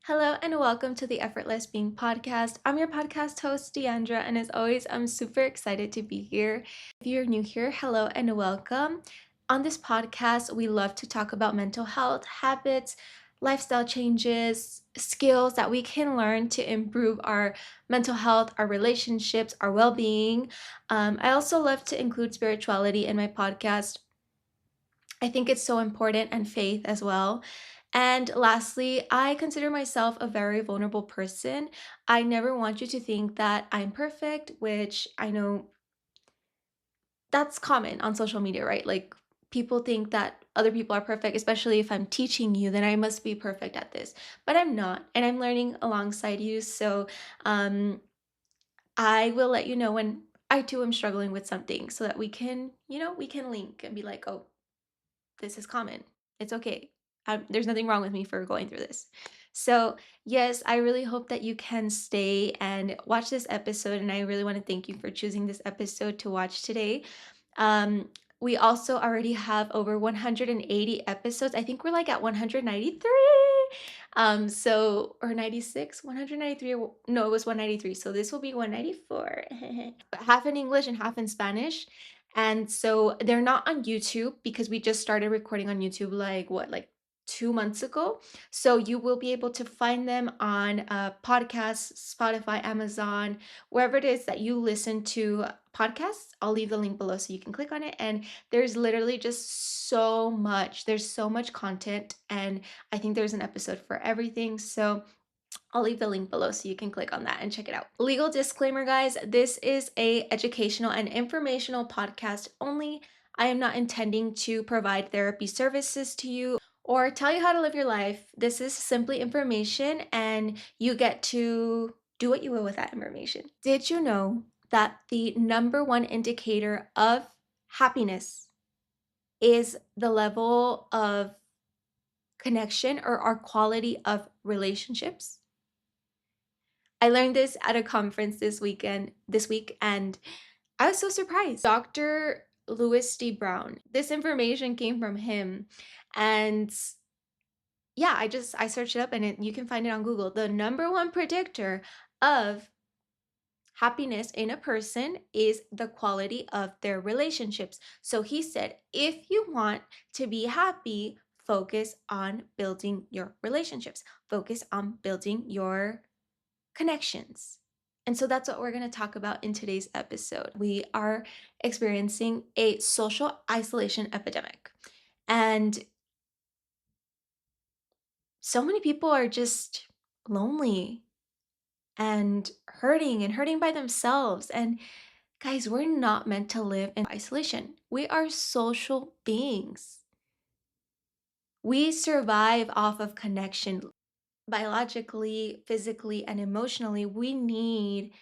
Hello and welcome to the Effortless Being podcast. I'm your podcast host, Deandra, and as always, I'm super excited to be here. If you're new here, hello and welcome. On this podcast, we love to talk about mental health, habits, lifestyle changes, skills that we can learn to improve our mental health, our relationships, our well being. I also love to include spirituality in my podcast. I think it's so important, and faith as well. And lastly, I consider myself a very vulnerable person. I never want you to think that I'm perfect, which I know that's common on social media, right? Like people think that other people are perfect, especially if I'm teaching you, then I must be perfect at this. But I'm not, and I'm learning alongside you. So um, I will let you know when I too am struggling with something so that we can, we can link and be like, oh, this is common. It's okay. There's nothing wrong with me for going through this. So, yes, I really hope that you can stay and watch this episode. And I really want to thank you for choosing this episode to watch today. Um, we also already have over 180 episodes. I think we're like at 193. Or 96, 193, no, it was 193. So this will be 194. But half in English and half in Spanish. And so they're not on YouTube because we just started recording on YouTube like 2 months ago. So you will be able to find them on podcasts, Spotify, Amazon, wherever it is that you listen to podcasts. I'll leave the link below so you can click on it. And there's literally just so much. There's so much content. And I think there's an episode for everything. So I'll leave the link below so you can click on that and check it out. Legal disclaimer, guys, this is a educational and informational podcast only. I am not intending to provide therapy services to you or tell you how to live your life. This is simply information and you get to do what you will with that information. Did you know that the number one indicator of happiness is the level of connection or our quality of relationships? I learned this at a conference this week, and I was so surprised. Dr. Louis D. Brown. This information came from him. And yeah, I searched it up and you can find it on Google. The number one predictor of happiness in a person is the quality of their relationships. So he said, if you want to be happy, focus on building your relationships. Focus on building your connections. And so that's what we're going to talk about in today's episode. We are experiencing a social isolation epidemic. And so many people are just lonely and hurting by themselves. And guys, we're not meant to live in isolation. We are social beings. We survive off of connection biologically, physically, and emotionally. We need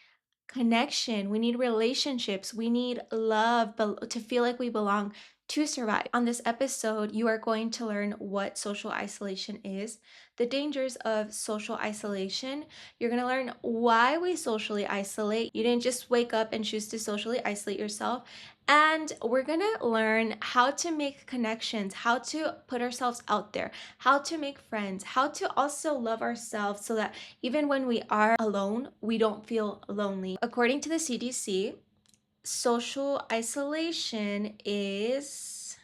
connection, we need relationships, we need love to feel like we belong to survive. On this episode, you are going to learn what social isolation is, the dangers of social isolation. You're going to learn why we socially isolate. You didn't just wake up and choose to socially isolate yourself. And we're going to learn how to make connections, how to put ourselves out there, how to make friends, how to also love ourselves so that even when we are alone, we don't feel lonely. According to the CDC, social isolation is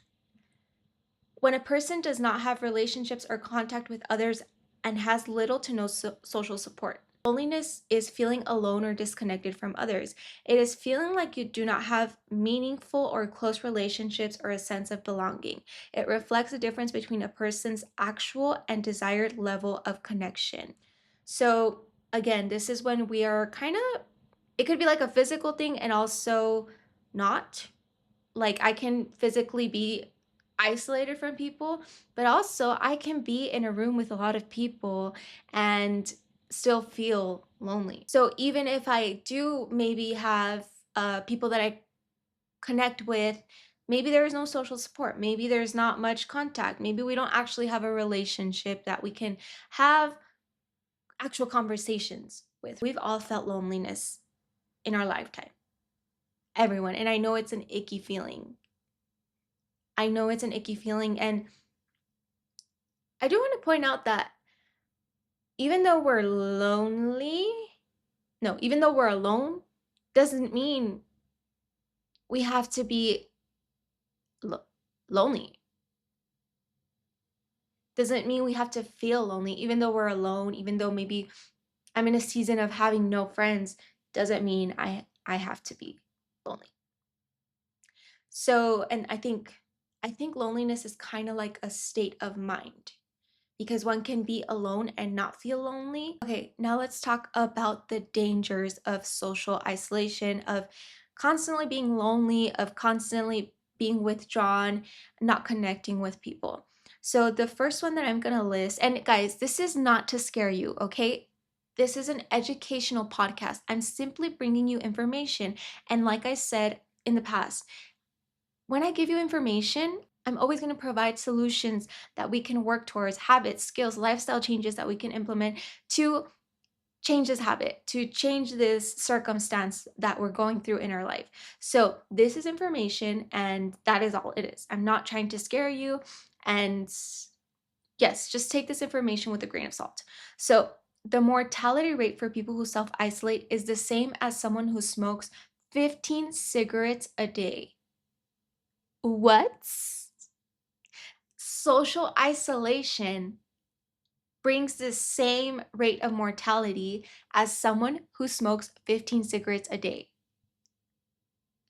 when a person does not have relationships or contact with others and has little to no social support. Loneliness is feeling alone or disconnected from others. It is feeling like you do not have meaningful or close relationships or a sense of belonging. It reflects the difference between a person's actual and desired level of connection. So, again, this is when we are it could be like a physical thing and also not. Like I can physically be isolated from people, but also I can be in a room with a lot of people and still feel lonely. So even if I do maybe have people that I connect with, maybe there is no social support, maybe there's not much contact, maybe we don't actually have a relationship that we can have actual conversations with. We've all felt loneliness in our lifetime, everyone, and I know it's an icky feeling. I know it's an icky feeling. And I do want to point out that even though we're lonely, no, even though we're alone, doesn't mean we have to be lo- lonely. Doesn't mean we have to feel lonely, even though we're alone, even though maybe I'm in a season of having no friends, doesn't mean I have to be lonely. So, and I think loneliness is kind of like a state of mind because one can be alone and not feel lonely. Okay, now let's talk about the dangers of social isolation, of constantly being lonely, of constantly being withdrawn, not connecting with people. So, the first one that I'm going to list, and guys, this is not to scare you, okay? This is an educational podcast. I'm simply bringing you information. And like I said in the past, when I give you information, I'm always going to provide solutions that we can work towards, habits, skills, lifestyle changes that we can implement to change this habit, to change this circumstance that we're going through in our life. So, this is information, and that is all it is. I'm not trying to scare you. And yes, just take this information with a grain of salt. So, the mortality rate for people who self isolate is the same as someone who smokes 15 cigarettes a day. What? Social isolation brings the same rate of mortality as someone who smokes 15 cigarettes a day.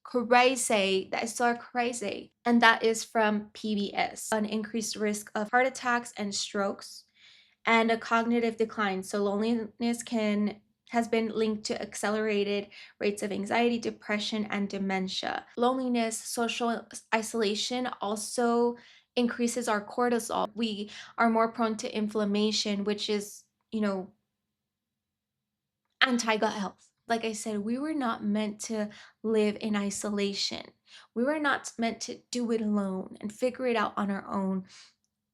Crazy. That is so crazy. And that is from PBS. An increased risk of heart attacks and strokes and a cognitive decline. So loneliness can has been linked to accelerated rates of anxiety, depression, and dementia. Loneliness, social isolation also increases our cortisol. We are more prone to inflammation, which is, anti-gut health. Like I said, we were not meant to live in isolation. We were not meant to do it alone and figure it out on our own.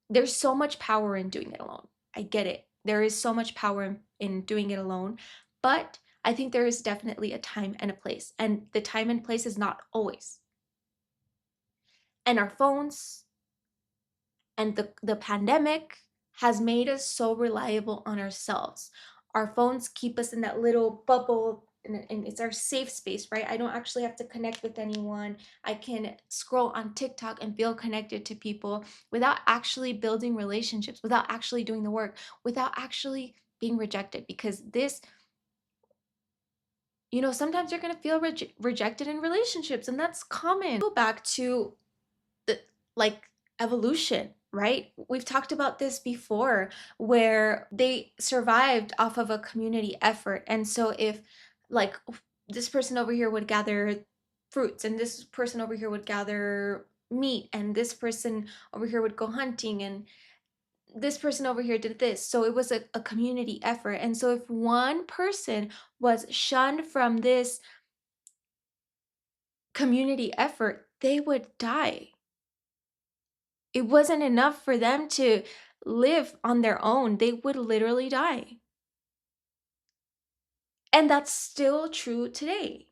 There's so much power in doing it alone. I get it. There is so much power in doing it alone, but I think there is definitely a time and a place, and the time and place is not always. And our phones and the pandemic has made us so reliable on ourselves. Our phones keep us in that little bubble, and it's our safe space, right? I don't actually have to connect with anyone. I can scroll on TikTok and feel connected to people without actually building relationships, without actually doing the work, without actually being rejected. Because this, sometimes you're going to feel rejected in relationships, and that's common. Go back to the like evolution, right? We've talked about this before where they survived off of a community effort. And so if like this person over here would gather fruits and this person over here would gather meat and this person over here would go hunting and this person over here did this. So it was a community effort. And so if one person was shunned from this community effort, they would die. It wasn't enough for them to live on their own. They would literally die. And that's still true today.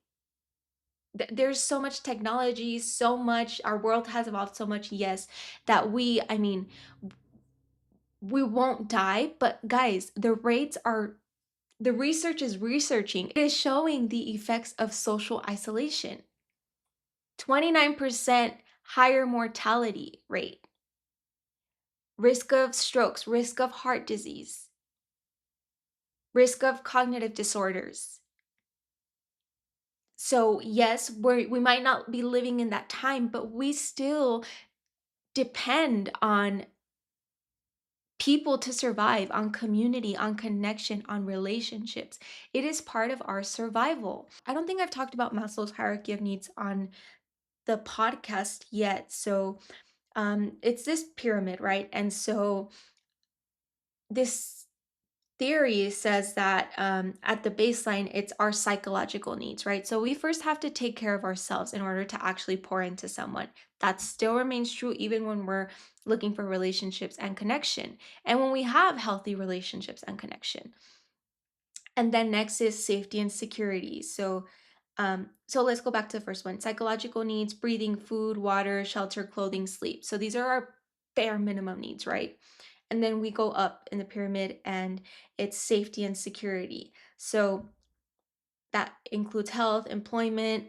There's so much technology, so much, our world has evolved so much, yes, that we won't die. But guys, the research is researching, it is showing the effects of social isolation. 29% higher mortality rate, risk of strokes, risk of heart disease, risk of cognitive disorders. So, yes, we might not be living in that time, but we still depend on people to survive, on community, on connection, on relationships. It is part of our survival. I don't think I've talked about Maslow's hierarchy of needs on the podcast yet. So, it's this pyramid, right? And so, this theory says that at the baseline, it's our psychological needs, right? So we first have to take care of ourselves in order to actually pour into someone. That still remains true even when we're looking for relationships and connection, and when we have healthy relationships and connection. And then next is safety and security. So let's go back to the first one: psychological needs, breathing, food, water, shelter, clothing, sleep. So these are our bare minimum needs, right? And then we go up in the pyramid and it's safety and security. So that includes health, employment,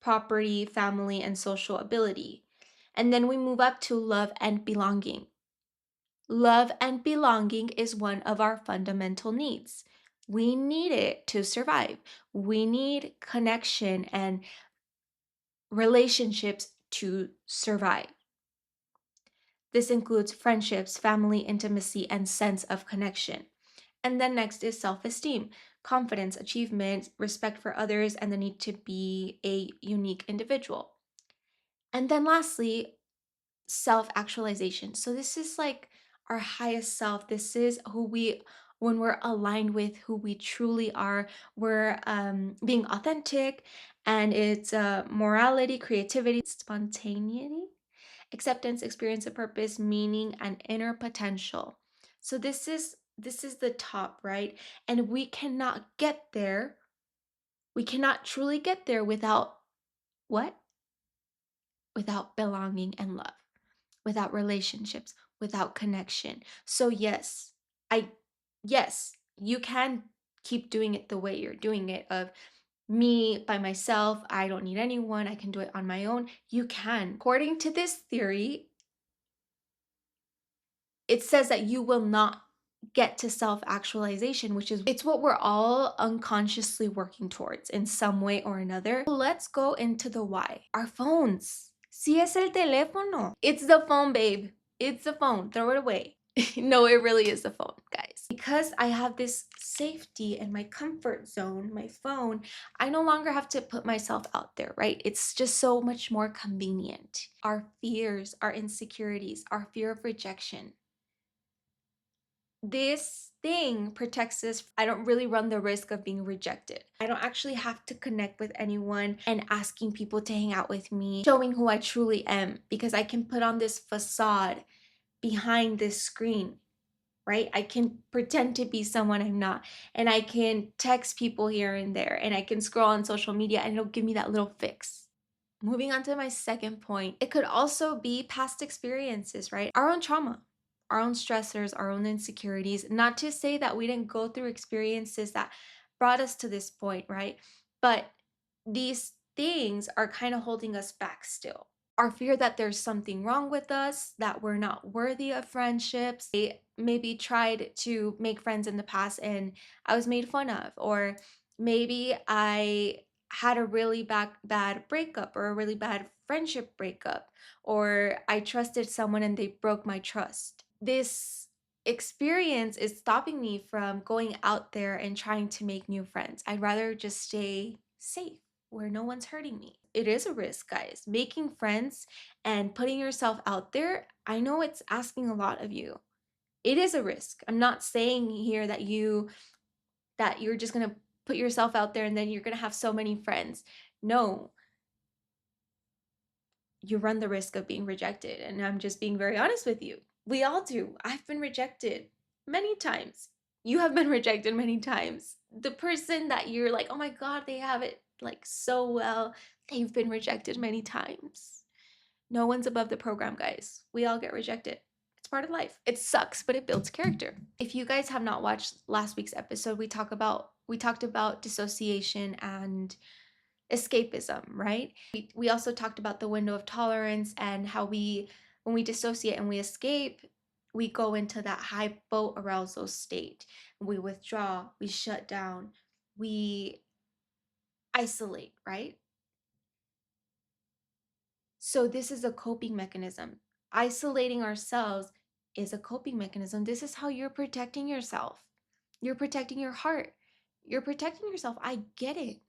property, family, and social ability. And then we move up to love and belonging. Love and belonging is one of our fundamental needs. We need it to survive. We need connection and relationships to survive. This includes friendships, family, intimacy, and sense of connection. And then next is self esteem, confidence, achievement, respect for others, and the need to be a unique individual. And then lastly, self actualization. So this is like our highest self. This is who we, when we're aligned with who we truly are, we're being authentic, and it's morality, creativity, spontaneity, acceptance, experience of purpose, meaning, and inner potential. So this is the top, right? And we cannot get there. We cannot truly get there without what? Without belonging and love, without relationships, without connection. So I yes, you can keep doing it the way you're doing it, of me by myself, I don't need anyone, I can do it on my own. You can. According to this theory, it says that you will not get to self-actualization, which is it's what we're all unconsciously working towards in some way or another. Let's go into the why. Our phones. Si es el teléfono. It's the phone, babe. It's the phone. Throw it away. No, it really is the phone, guys. Because I have this safety and my comfort zone, my phone, I no longer have to put myself out there, right? It's just so much more convenient. Our fears, our insecurities, our fear of rejection, this thing protects us. I don't really run the risk of being rejected. I don't actually have to connect with anyone and asking people to hang out with me, showing who I truly am, because I can put on this facade behind this screen, right? I can pretend to be someone I'm not, and I can text people here and there, and I can scroll on social media and it'll give me that little fix. Moving on to my second point, it could also be past experiences, right? Our own trauma, our own stressors, our own insecurities. Not to say that we didn't go through experiences that brought us to this point, right? But these things are kind of holding us back still. Our fear that there's something wrong with us, that we're not worthy of friendships. I maybe tried to make friends in the past and I was made fun of, or maybe I had a really bad breakup or a really bad friendship breakup, or I trusted someone and they broke my trust. This experience is stopping me from going out there and trying to make new friends. I'd rather just stay safe where no one's hurting me. It is a risk, guys. Making friends and putting yourself out there, I know it's asking a lot of you. It is a risk. I'm not saying here that you're just going to put yourself out there and then you're going to have so many friends. No, you run the risk of being rejected. And I'm just being very honest with you. We all do. I've been rejected many times. You have been rejected many times. The person that you're like, oh my God, they have it like so well, they've been rejected many times. No one's above the program, guys. We all get rejected. It's part of life. It sucks, but it builds character. If you guys have not watched last week's episode, we talked about dissociation and escapism, right? We also talked about the window of tolerance and how when we dissociate and we escape, we go into that hypoarousal state. We withdraw, we shut down, we isolate, right? So this is a coping mechanism. Isolating ourselves is a coping mechanism. This is how you're protecting yourself. You're protecting your heart. You're protecting yourself. I get it.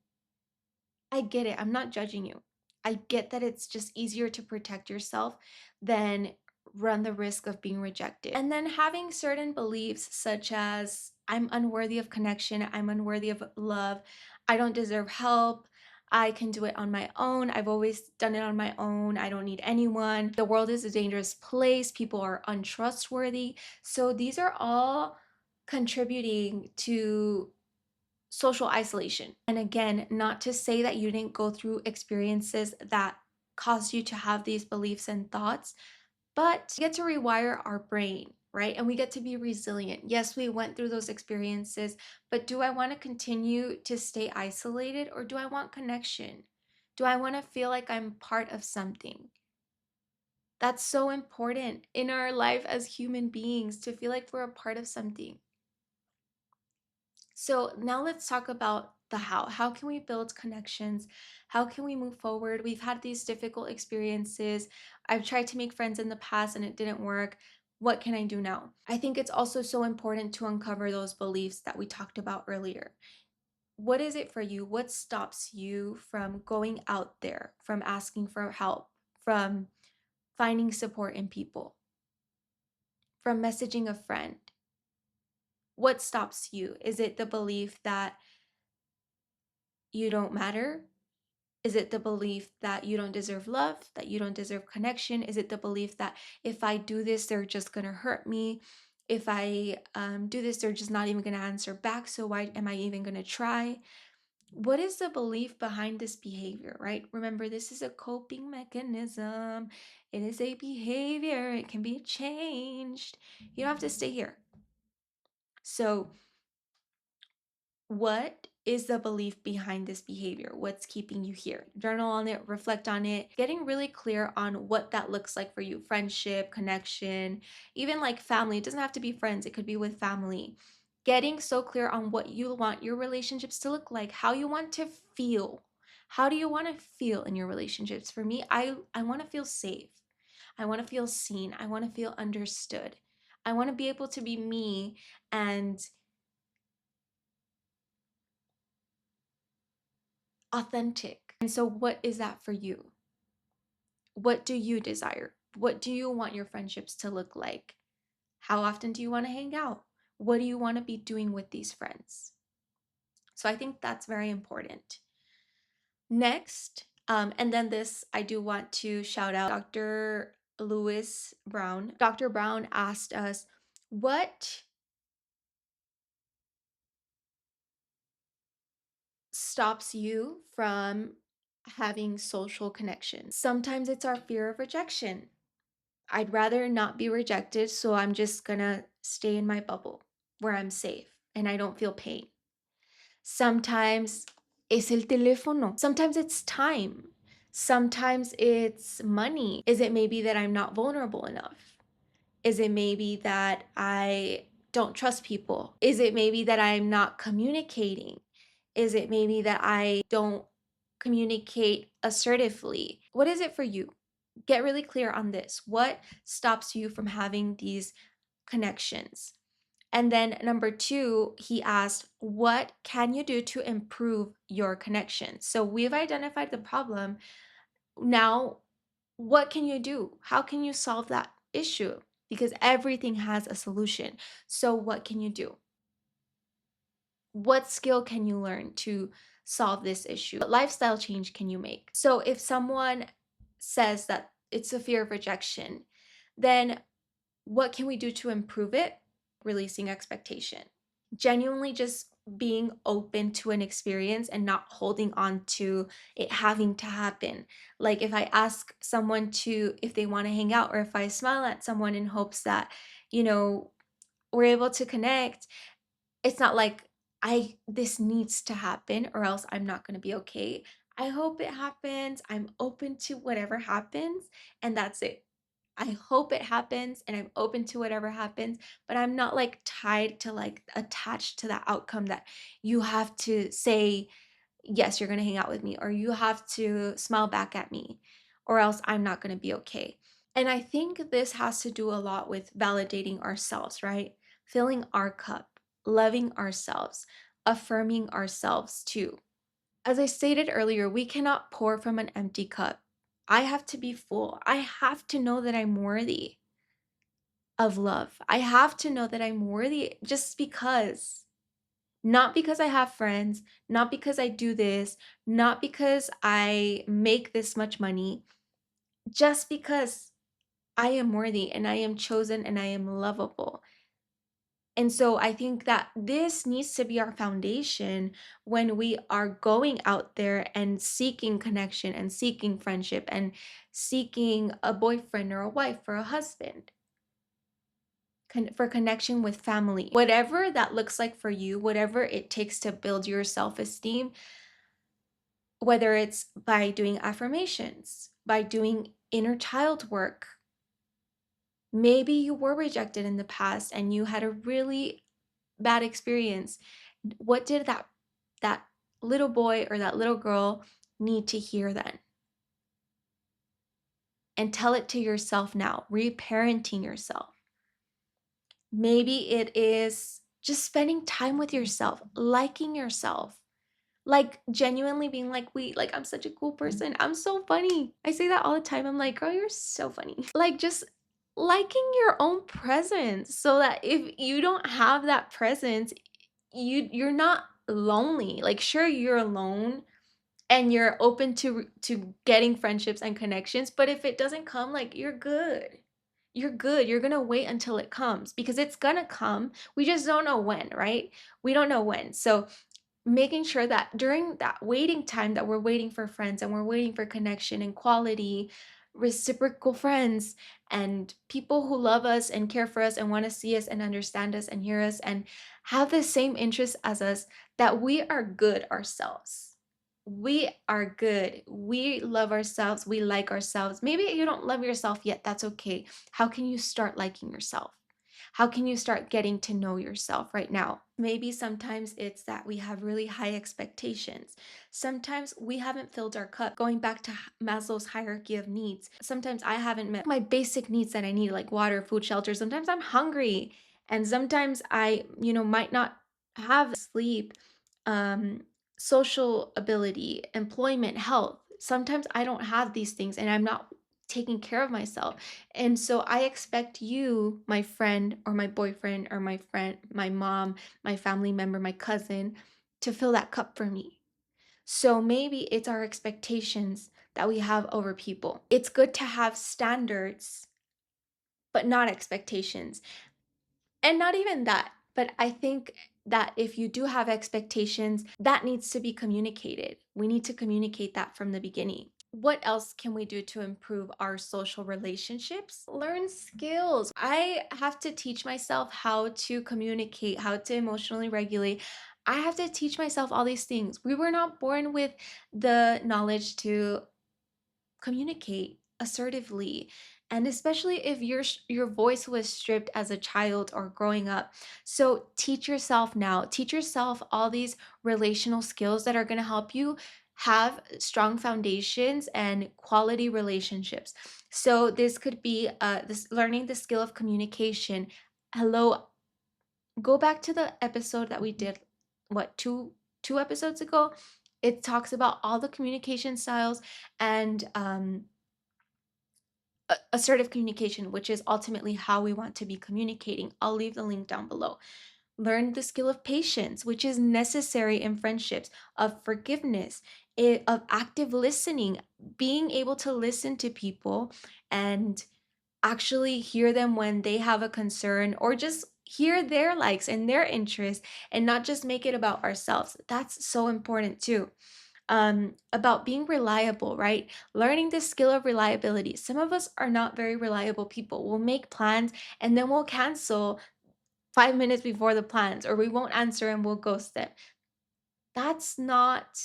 I get it. I'm not judging you. I get that it's just easier to protect yourself than run the risk of being rejected. And then having certain beliefs such as I'm unworthy of connection, I'm unworthy of love, I don't deserve help, I can do it on my own, I've always done it on my own, I don't need anyone, the world is a dangerous place, people are untrustworthy. So these are all contributing to social isolation. And again, not to say that you didn't go through experiences that caused you to have these beliefs and thoughts, but we get to rewire our brain, right? And we get to be resilient. Yes, we went through those experiences, but do I want to continue to stay isolated, or do I want connection? Do I want to feel like I'm part of something? That's so important in our life as human beings, to feel like we're a part of something. So now let's talk about the how. How can we build connections? How can we move forward? We've had these difficult experiences. I've tried to make friends in the past and it didn't work. What can I do now? I think it's also so important to uncover those beliefs that we talked about earlier. What is it for you? What stops you from going out there, from asking for help, from finding support in people, from messaging a friend? What stops you? Is it the belief that you don't matter? Is it the belief that you don't deserve love, that you don't deserve connection? Is it the belief that if I do this, they're just going to hurt me? If I do this, they're just not even going to answer back. So why am I even going to try? What is the belief behind this behavior, right? Remember, this is a coping mechanism. It is a behavior. It can be changed. You don't have to stay here. So what is the belief behind this behavior? What's keeping you here? Journal on it, reflect on it, getting really clear on what that looks like for you. Friendship, connection, even like family. It doesn't have to be friends, it could be with family. Getting so clear on what you want your relationships to look like, how you want to feel. How do you want to feel in your relationships? For me, I want to feel safe. I want to feel seen. I want to feel understood. I want to be able to be me and authentic. And so, what is that for you? What do you desire? What do you want your friendships to look like? How often do you want to hang out? What do you want to be doing with these friends? So, I think that's very important. Next, and then this, I do want to shout out Dr. Lewis Brown. Dr. Brown asked us, what stops you from having social connections? Sometimes it's our fear of rejection. I'd rather not be rejected, so I'm just gonna stay in my bubble where I'm safe and I don't feel pain. Sometimes es el teléfono. Sometimes it's time. Sometimes it's money. Is it maybe that I'm not vulnerable enough? Is it maybe that I don't trust people? Is it maybe that I'm not communicating? Is it maybe that I don't communicate assertively? What is it for you? Get really clear on this. What stops you from having these connections? And then number two, he asked, what can you do to improve your connection? So we've identified the problem. Now, what can you do? How can you solve that issue? Because everything has a solution. So, what can you do? What skill can you learn to solve this issue? What lifestyle change can you make? So, if someone says that it's a fear of rejection, then what can we do to improve it? Releasing expectation. Genuinely just being open to an experience and not holding on to it having to happen. Like if I ask someone to, if they want to hang out, or if I smile at someone in hopes that, you know, we're able to connect, it's not like this needs to happen or else I'm not going to be okay. I hope it happens. I'm open to whatever happens, and that's it. I hope it happens and I'm open to whatever happens, but I'm not like tied to like attached to that outcome that you have to say, yes, you're going to hang out with me, or you have to smile back at me, or else I'm not going to be okay. And I think this has to do a lot with validating ourselves, right? Filling our cup, loving ourselves, affirming ourselves too. As I stated earlier, we cannot pour from an empty cup. I have to be full. I have to know that I'm worthy of love. I have to know that I'm worthy just because. Not because I have friends, not because I do this, not because I make this much money, just because I am worthy and I am chosen and I am lovable. And so I think that this needs to be our foundation when we are going out there and seeking connection and seeking friendship and seeking a boyfriend or a wife or a husband. for connection with family. Whatever that looks like for you, whatever it takes to build your self-esteem, whether it's by doing affirmations, by doing inner child work. Maybe you were rejected in the past and you had a really bad experience. What did that little boy or that little girl need to hear then? And tell it to yourself now, reparenting yourself. Maybe it is just spending time with yourself, liking yourself, like genuinely being like, wait, like I'm such a cool person. I'm so funny. I say that all the time. I'm like, girl, you're so funny. Like just liking your own presence so that if you don't have that presence, you're not lonely. Like sure you're alone and you're open to getting friendships and connections, but if it doesn't come, like you're good. You're good. You're going to wait until it comes because it's going to come. We just don't know when, right? We don't know when. So making sure that during that waiting time that we're waiting for friends and we're waiting for connection and quality reciprocal friends and people who love us and care for us and want to see us and understand us and hear us and have the same interests as us, that we are good ourselves. We are good. We love ourselves. We like ourselves. Maybe you don't love yourself yet. That's okay. How can you start liking yourself? How can you start getting to know yourself right now? Maybe sometimes it's that we have really high expectations. Sometimes we haven't filled our cup. Going back to Maslow's hierarchy of needs, sometimes I haven't met my basic needs that I need, like water, food, shelter. Sometimes I'm hungry, and sometimes I, might not have sleep, um, social ability, employment, health. Sometimes I don't have these things, and I'm not taking care of myself. And so I expect you, my friend or my boyfriend or my friend, my mom, my family member, my cousin, to fill that cup for me. So maybe it's our expectations that we have over people. It's good to have standards, but not expectations. And not even that, but I think that if you do have expectations, that needs to be communicated. We need to communicate that from the beginning. What else can we do to improve our social relationships? Learn skills. I have to teach myself how to communicate, how to emotionally regulate. I have to teach myself all these things. We were not born with the knowledge to communicate assertively, and especially if your voice was stripped as a child or growing up. So teach yourself now, teach yourself all these relational skills that are going to help you have strong foundations and quality relationships. So this could be this learning the skill of communication. Hello, go back to the episode that we did, what, two episodes ago. It talks about all the communication styles and assertive communication, which is ultimately how we want to be communicating. I'll leave the link down below. Learn the skill of patience, which is necessary in friendships, of forgiveness, of active listening, being able to listen to people and actually hear them when they have a concern, or just hear their likes and their interests and not just make it about ourselves. That's so important too. About being reliable, right? Learning the skill of reliability. Some of us are not very reliable people. We'll make plans and then we'll cancel 5 minutes before the plans, or we won't answer and we'll ghost them. That's not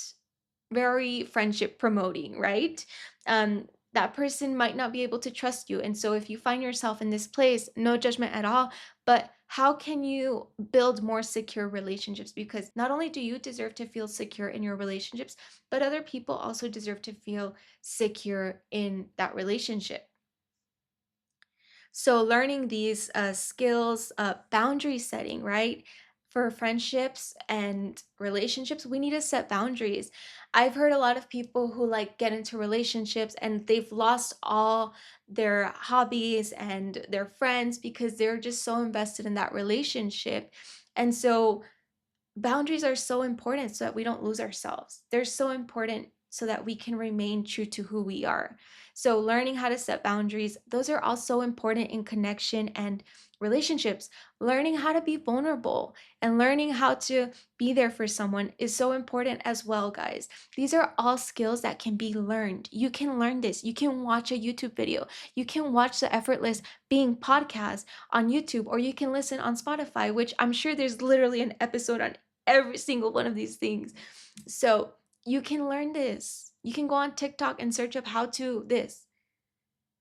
very friendship promoting, right? That person might not be able to trust you. And so if you find yourself in this place, no judgment at all, but how can you build more secure relationships? Because not only do you deserve to feel secure in your relationships, but other people also deserve to feel secure in that relationship. So learning these skills, boundary setting, right? For friendships and relationships, we need to set boundaries. I've heard a lot of people who like get into relationships and they've lost all their hobbies and their friends because they're just so invested in that relationship. And so boundaries are so important so that we don't lose ourselves. They're so important so that we can remain true to who we are. So, learning how to set boundaries, those are all so important in connection and relationships, learning how to be vulnerable and learning how to be there for someone is so important as well, guys. These are all skills that can be learned. You can learn this. You can watch a YouTube video. You can watch the Effortless Being podcast on YouTube, or you can listen on Spotify, which I'm sure there's literally an episode on every single one of these things. So you can learn this. You can go on TikTok and search up how to this.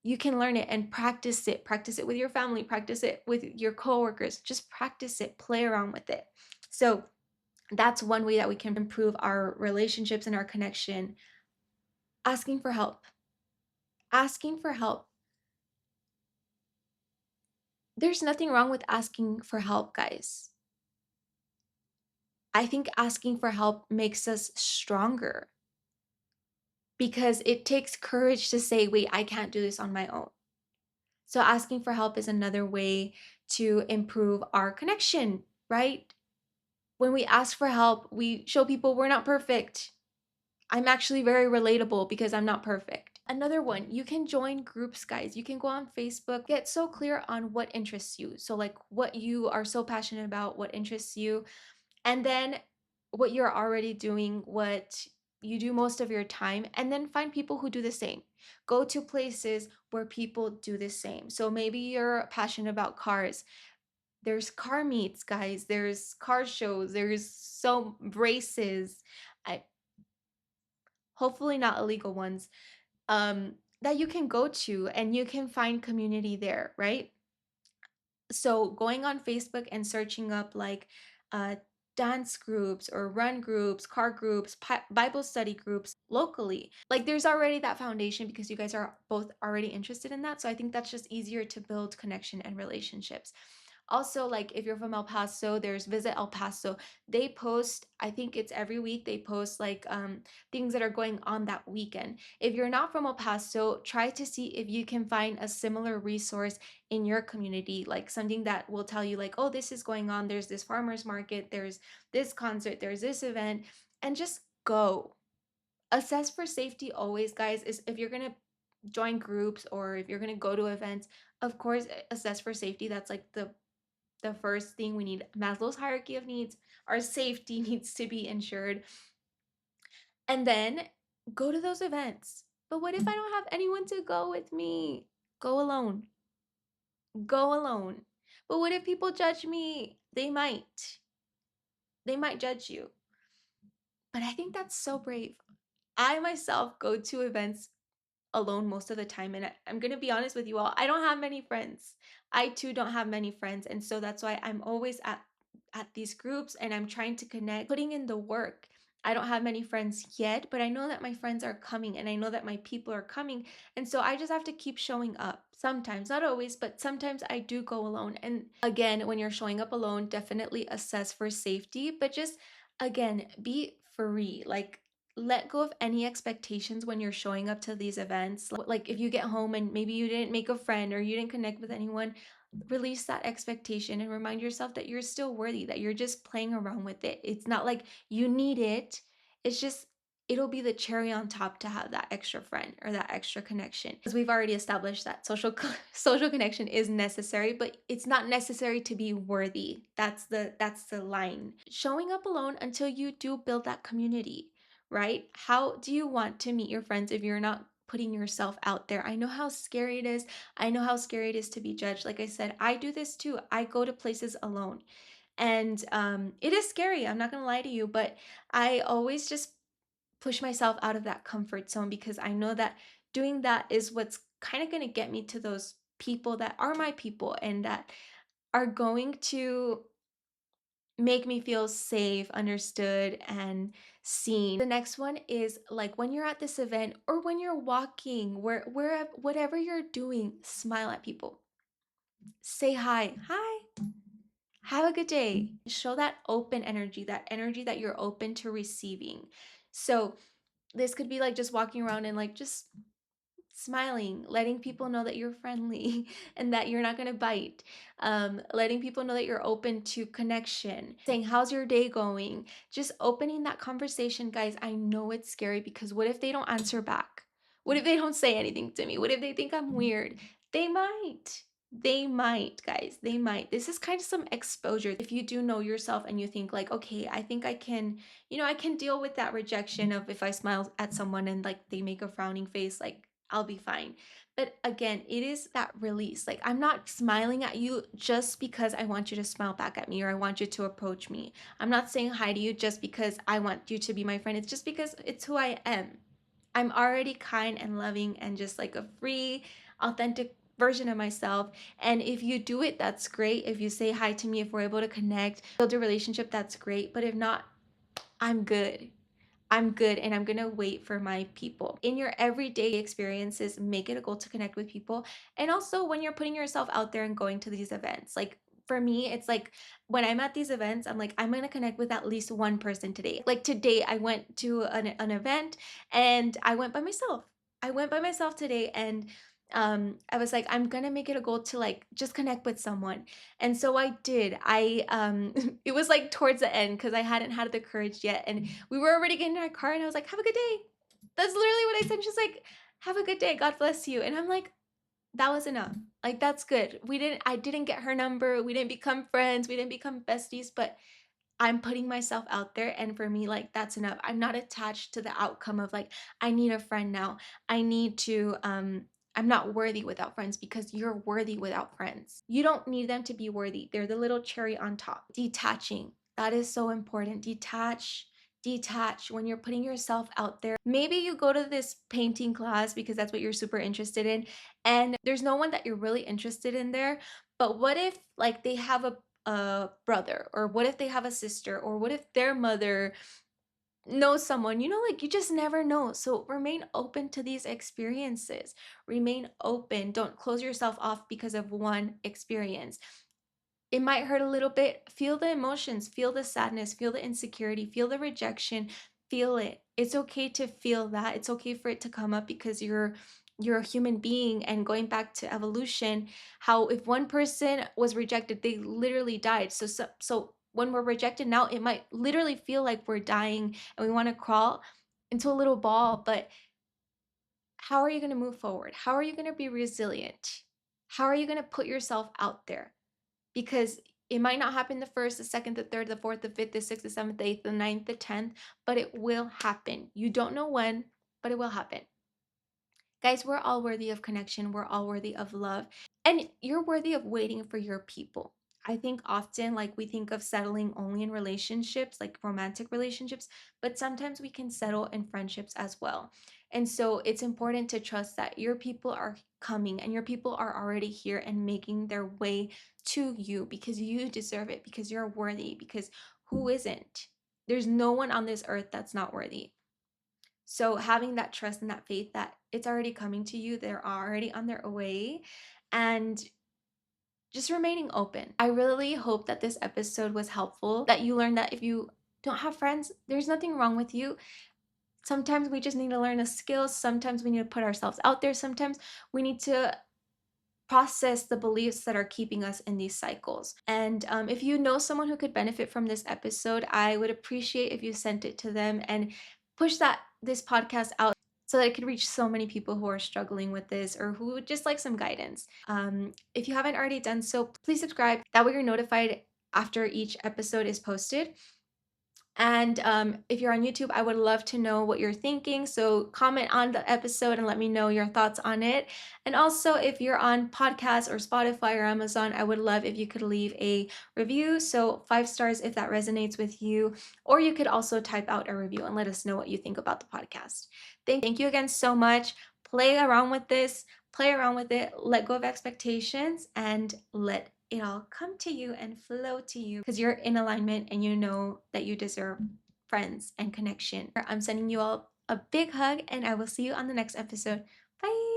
You can learn it and practice it. Practice it with your family, practice it with your coworkers. Just practice it, play around with it. So that's one way that we can improve our relationships and our connection. Asking for help. Asking for help. There's nothing wrong with asking for help, guys. I think asking for help makes us stronger because it takes courage to say, wait, I can't do this on my own. So asking for help is another way to improve our connection, right? When we ask for help, we show people we're not perfect. I'm actually very relatable because I'm not perfect. Another one, you can join groups, guys. You can go on Facebook, get so clear on what interests you. So, like what you are so passionate about, what interests you, and then what you're already doing, what you do most of your time, and then find people who do the same. Go to places where people do the same. So, maybe you're passionate about cars. There's car meets, guys. There's car shows. There's so races. I hopefully not illegal ones. That you can go to and you can find community there, right? So going on Facebook and searching up like uh, dance groups or run groups, car groups, Bible study groups locally. Like there's already that foundation because you guys are both already interested in that. So I think that's just easier to build connection and relationships. Also, like if you're from El Paso, there's Visit El Paso. They post, I think it's every week, they post like things that are going on that weekend. If you're not from El Paso, try to see if you can find a similar resource in your community, like something that will tell you like, oh, this is going on, there's this farmers market, there's this concert, there's this event, and just go. Assess for safety always, guys. Is if you're going to join groups or if you're going to go to events, of course assess for safety. That's like the first thing we need. Maslow's hierarchy of needs. Our safety needs to be ensured. And then go to those events. But what if I don't have anyone to go with me? Go alone. Go alone. But what if people judge me? They might. They might judge you. But I think that's so brave. I myself go to events alone most of the time. And I'm going to be honest with you all, I don't have many friends. I too don't have many friends. And so that's why I'm always at these groups and I'm trying to connect, putting in the work. I don't have many friends yet, but I know that my friends are coming and I know that my people are coming. And so I just have to keep showing up. Sometimes, not always, but sometimes I do go alone. And again, when you're showing up alone, definitely assess for safety, but just again, be free. Like let go of any expectations when you're showing up to these events. Like if you get home and maybe you didn't make a friend or you didn't connect with anyone, release that expectation and remind yourself that you're still worthy, that you're just playing around with it. It's not like you need it. It's just it'll be the cherry on top to have that extra friend or that extra connection. Because we've already established that social connection is necessary, but it's not necessary to be worthy. That's the line. Showing up alone until you do build that community, right? How do you want to meet your friends if you're not putting yourself out there? I know how scary it is. I know how scary it is to be judged. Like I said, I do this too. I go to places alone. And it is scary. I'm not going to lie to you, but I always just push myself out of that comfort zone because I know that doing that is what's kind of going to get me to those people that are my people and that are going to make me feel safe, understood, and seen. The next one is like when you're at this event or when you're walking, where whatever you're doing, smile at people. Say hi. Hi. Have a good day. Show that open energy, that energy that you're open to receiving. So this could be like just walking around and like just smiling, letting people know that you're friendly and that you're not going to bite, letting people know that you're open to connection, saying, how's your day going? Just opening that conversation, guys. I know it's scary because what if they don't answer back? What if they don't say anything to me? What if they think I'm weird? They might. They might, guys. They might. This is kind of some exposure. If you do know yourself and you think like, okay, I think I can, I can deal with that rejection of if I smile at someone and like they make a frowning face, like I'll be fine. But again, it is that release. Like I'm not smiling at you just because I want you to smile back at me or I want you to approach me. I'm not saying hi to you just because I want you to be my friend. It's just because it's who I am. I'm already kind and loving and just like a free, authentic version of myself. And if you do it, that's great. If you say hi to me, if we're able to connect, build a relationship, that's great. But if not, I'm good. I'm good and I'm gonna wait for my people. In your everyday experiences, make it a goal to connect with people. And also when you're putting yourself out there and going to these events, like for me, it's like when I'm at these events, I'm like, I'm gonna connect with at least one person today. Like today, I went to an event and I went by myself. I went by myself today and I was like, I'm gonna make it a goal to like just connect with someone. And so I did. It was like towards the end because I hadn't had the courage yet. And we were already getting in our car and I was like, have a good day. That's literally what I said. She's like, have a good day. God bless you. And I'm like, that was enough. Like, that's good. I didn't get her number. We didn't become friends. We didn't become besties, but I'm putting myself out there. And for me, like, that's enough. I'm not attached to the outcome of like, I need a friend now. I need to, I'm not worthy without friends because you're worthy without friends. You don't need them to be worthy. They're the little cherry on top. Detaching. That is so important. Detach when you're putting yourself out there. Maybe you go to this painting class because that's what you're super interested in, and there's no one that you're really interested in there. But what if like they have a brother, or what if they have a sister, or what if their mother knows someone, like you just never know. So remain open to these experiences. Remain open. Don't close yourself off because of one experience. It might hurt a little bit. Feel the emotions, feel the sadness, feel the insecurity, feel the rejection, feel it. It's okay to feel that. It's okay for it to come up because you're a human being. And going back to evolution, how if one person was rejected, they literally died. So when we're rejected now, it might literally feel like we're dying and we want to crawl into a little ball, but how are you going to move forward? How are you going to be resilient? How are you going to put yourself out there? Because it might not happen the first, the second, the third, the fourth, the fifth, the sixth, the seventh, the eighth, the ninth, the 10th, but it will happen. You don't know when, but it will happen. Guys, we're all worthy of connection. We're all worthy of love. And you're worthy of waiting for your people. I think often, like, we think of settling only in relationships, like romantic relationships, but sometimes we can settle in friendships as well. And so it's important to trust that your people are coming and your people are already here and making their way to you because you deserve it, because you're worthy, because who isn't? There's no one on this earth that's not worthy. So having that trust and that faith that it's already coming to you, they're already on their way, and just remaining open. I really hope that this episode was helpful, that you learned that if you don't have friends, there's nothing wrong with you. Sometimes we just need to learn a skill. Sometimes we need to put ourselves out there. Sometimes we need to process the beliefs that are keeping us in these cycles. And if you know someone who could benefit from this episode, I would appreciate if you sent it to them and push this podcast out so that it could reach so many people who are struggling with this or who would just like some guidance. If you haven't already done so, please subscribe. That way you're notified after each episode is posted. And if you're on YouTube, I would love to know what you're thinking. So comment on the episode and let me know your thoughts on it. And also, if you're on podcasts or Spotify or Amazon, I would love if you could leave a review. So 5 stars if that resonates with you. Or you could also type out a review and let us know what you think about the podcast. Thank you again so much. Play around with this, play around with it, let go of expectations, and let it all come to you and flow to you because you're in alignment and you know that you deserve friends and connection. I'm sending you all a big hug and I will see you on the next episode. Bye.